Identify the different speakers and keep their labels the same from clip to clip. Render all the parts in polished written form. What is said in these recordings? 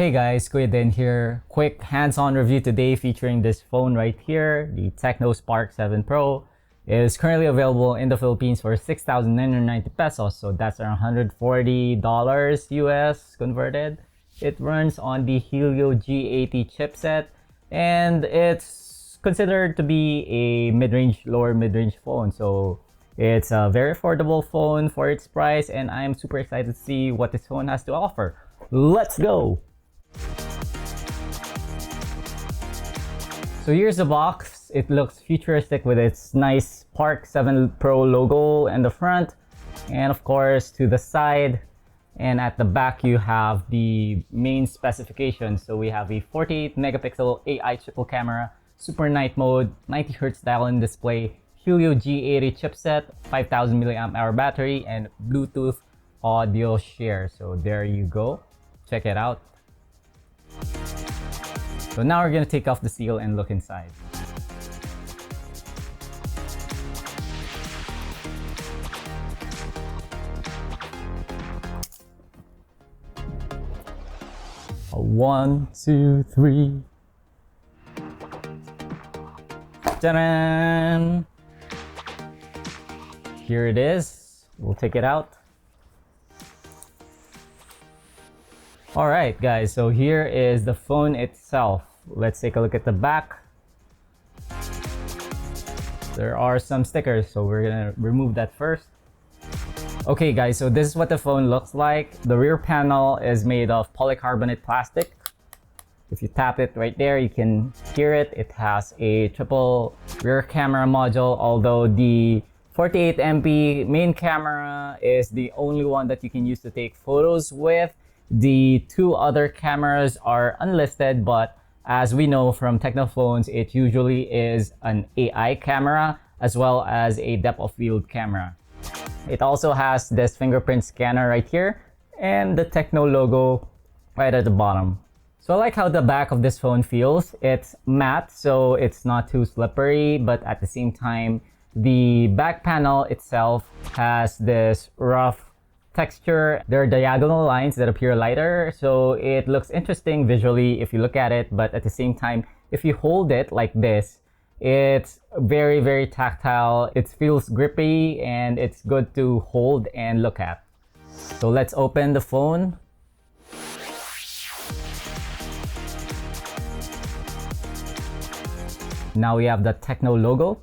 Speaker 1: Hey guys, Kuya Den here. Quick hands-on review today featuring this phone right here, the TECNO Spark 7 Pro. It is currently available in the Philippines for 6,990 pesos, so that's around $140 US converted. It runs on the Helio G80 chipset, and it's considered to be a mid-range, lower mid-range phone. So it's a very affordable phone for its price, and I'm super excited to see what this phone has to offer. Let's go! So here's the box. It looks futuristic with its nice Spark 7 Pro logo in the front, and of course to the side and at the back you have the main specifications. So we have a 48 megapixel AI triple camera, super night mode, 90 Hz dial-in display, Helio G80 chipset, 5000 mAh battery, and Bluetooth audio share. So there you go. Check it out. So now we're gonna take off the seal and look inside. One, two, three. Ta-da! Here it is. We'll take it out. Alright guys, so here is the phone itself. Let's take a look at the back. There are some stickers, so we're gonna remove that first. Okay guys, so this is what the phone looks like. The rear panel is made of polycarbonate plastic. If you tap it right there, you can hear it. It has a triple rear camera module, although the 48 MP main camera is the only one that you can use to take photos with. The two other cameras are unlisted, but as we know from TECNO phones, it usually is an AI camera as well as a depth of field camera. It also has this fingerprint scanner right here and the TECNO logo right at the bottom. So I like how the back of this phone feels. It's matte, so it's not too slippery, but at the same time, the back panel itself has this rough texture. There are diagonal lines that appear lighter, so it looks interesting visually if you look at it, but at the same time, if you hold it like this, it's very, very tactile. It feels grippy and it's good to hold and look at. So let's open the phone. Now we have the TECNO logo.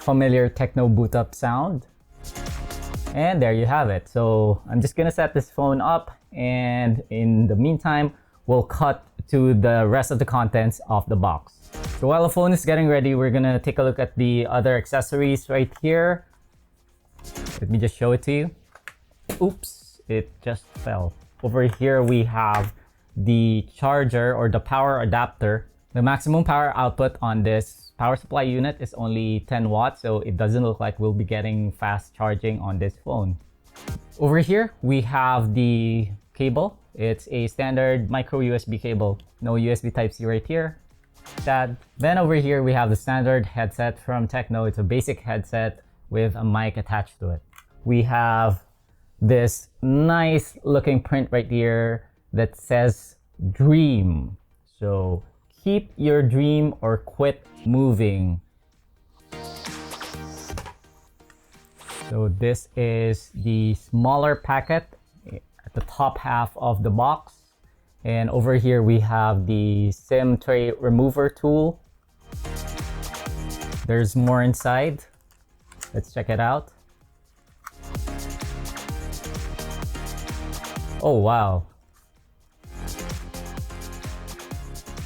Speaker 1: Familiar TECNO boot up sound. And there you have it. So I'm just gonna set this phone up, and in the meantime, we'll cut to the rest of the contents of the box. So while the phone is getting ready, we're gonna take a look at the other accessories right here. Let me just show it to you. Oops, it just fell. Over here we have the charger or the power adapter. The maximum power output on this power supply unit is only 10 watts, so it doesn't look like we'll be getting fast charging on this phone. Over here, we have the cable. It's a standard micro USB cable. No USB Type-C right here. Sad. Then over here, we have the standard headset from TECNO. It's a basic headset with a mic attached to it. We have this nice looking print right here that says dream. So keep your dream or quit moving. So this is the smaller packet at the top half of the box. And over here we have the SIM tray remover tool. There's more inside. Let's check it out. Oh wow.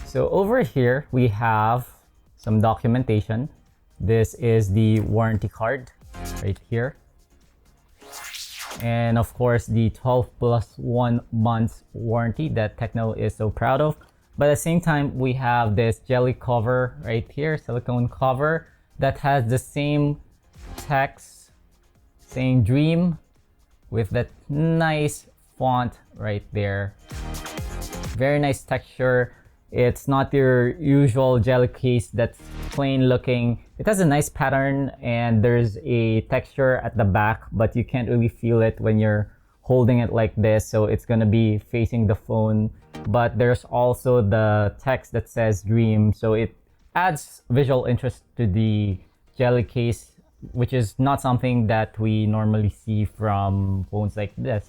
Speaker 1: So over here, we have some documentation. This is the warranty card right here. And of course, the 12 plus 1 months warranty that TECNO is so proud of. But at the same time, we have this jelly cover right here, silicone cover that has the same text saying dream with that nice font right there. Very nice texture. It's not your usual gel case that's plain looking. It has a nice pattern and there's a texture at the back, but you can't really feel it when you're holding it like this. So it's gonna be facing the phone. But there's also the text that says Dream. So it adds visual interest to the jelly case, which is not something that we normally see from phones like this.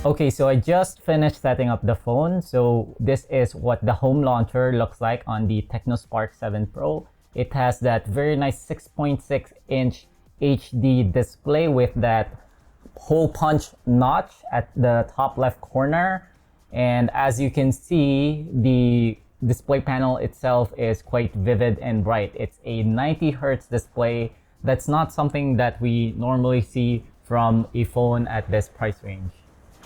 Speaker 1: Okay, so I just finished setting up the phone. So this is what the home launcher looks like on the TECNO Spark 7 Pro. It has that very nice 6.6-inch HD display with that hole punch notch at the top left corner. And as you can see, the display panel itself is quite vivid and bright. It's a 90 Hz display. That's not something that we normally see from a phone at this price range.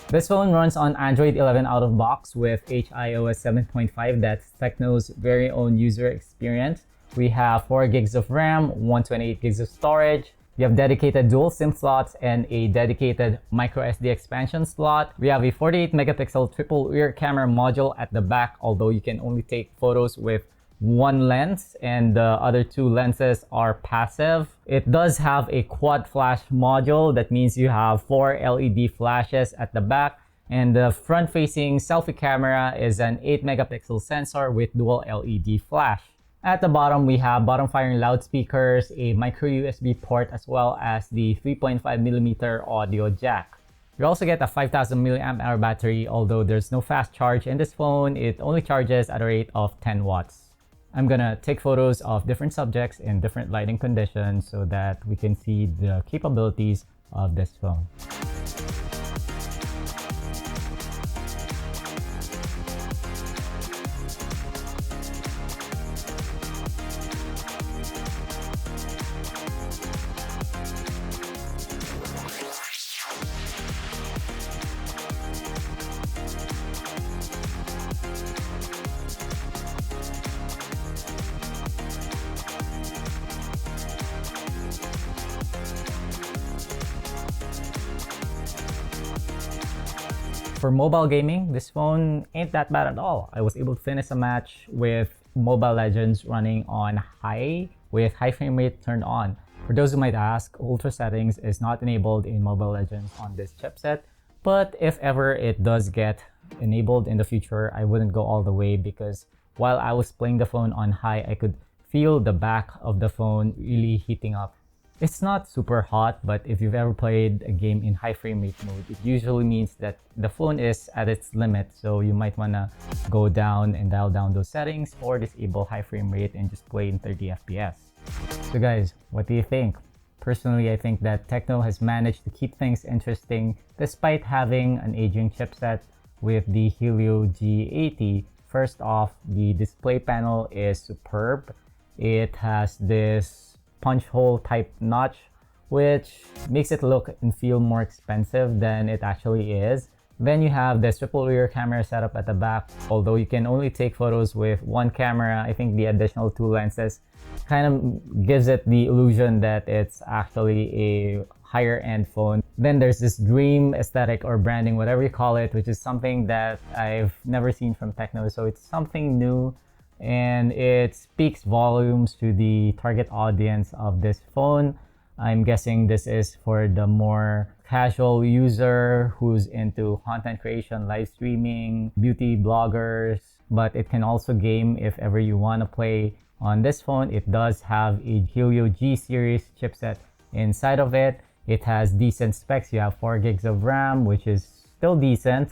Speaker 1: This phone runs on Android 11 out of box with HiOS 7.5. That's TECNO's very own user experience. We have 4 gigs of RAM, 128 gigs of storage. We have dedicated dual SIM slots and a dedicated microSD expansion slot. We have a 48 megapixel triple rear camera module at the back, although you can only take photos with one lens and the other 2 lenses are passive. It does have a quad flash module. That means you have 4 LED flashes at the back, and the front-facing selfie camera is an 8 megapixel sensor with dual LED flash. At the bottom, we have bottom-firing loudspeakers, a micro USB port, as well as the 3.5mm audio jack. You also get a 5000 mAh battery, although there's no fast charge in this phone. It only charges at a rate of 10 watts. I'm gonna take photos of different subjects in different lighting conditions so that we can see the capabilities of this phone. For mobile gaming, this phone ain't that bad at all. I was able to finish a match with Mobile Legends running on high with high frame rate turned on. For those who might ask, ultra settings is not enabled in Mobile Legends on this chipset, but if ever it does get enabled in the future, I wouldn't go all the way because while I was playing the phone on high, I could feel the back of the phone really heating up. It's not super hot, but if you've ever played a game in high frame rate mode, it usually means that the phone is at its limit. So you might want to go down and dial down those settings or disable high frame rate and just play in 30 FPS. So guys, what do you think? Personally, I think that TECNO has managed to keep things interesting despite having an aging chipset with the Helio G80. First off, the display panel is superb. It has this punch hole type notch, which makes it look and feel more expensive than it actually is. Then you have the triple rear camera setup at the back. Although you can only take photos with one camera, I think the additional 2 lenses kind of gives it the illusion that it's actually a higher end phone. Then there's this dream aesthetic or branding, whatever you call it, which is something that I've never seen from TECNO. So it's something new, and it speaks volumes to the target audience of this phone. I'm guessing this is for the more casual user who's into content creation, live streaming, beauty bloggers, but it can also game if ever you want to play on this phone. It does have a Helio G series chipset inside of it. It has decent specs. You have 4 gigs of RAM, which is still decent,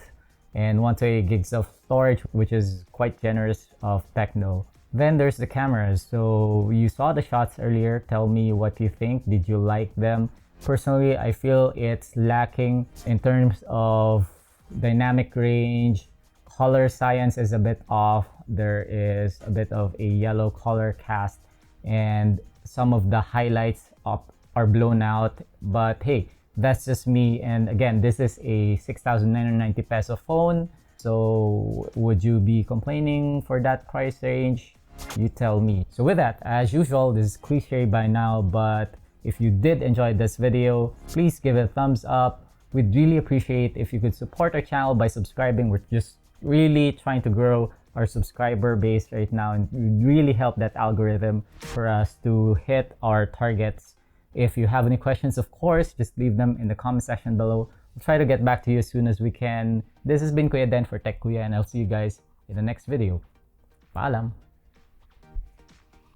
Speaker 1: and 128 gigs of storage, which is quite generous of TECNO. Then there's the cameras. So you saw the shots earlier. Tell me what you think. Did you like them? Personally, I feel it's lacking in terms of dynamic range. Color science is a bit off. There is a bit of a yellow color cast, and some of the highlights are blown out. But hey, that's just me. And again, this is a 6,990 peso phone. So would you be complaining for that price range? You tell me. So with that, as usual, this is cliche by now, but if you did enjoy this video, please give it a thumbs up. We'd really appreciate if you could support our channel by subscribing. We're just really trying to grow our subscriber base right now and really help that algorithm for us to hit our targets. If you have any questions, of course, just leave them in the comment section below. We'll try to get back to you as soon as we can. This has been Kuya Den for Tech Kuya, and I'll see you guys in the next video. Paalam!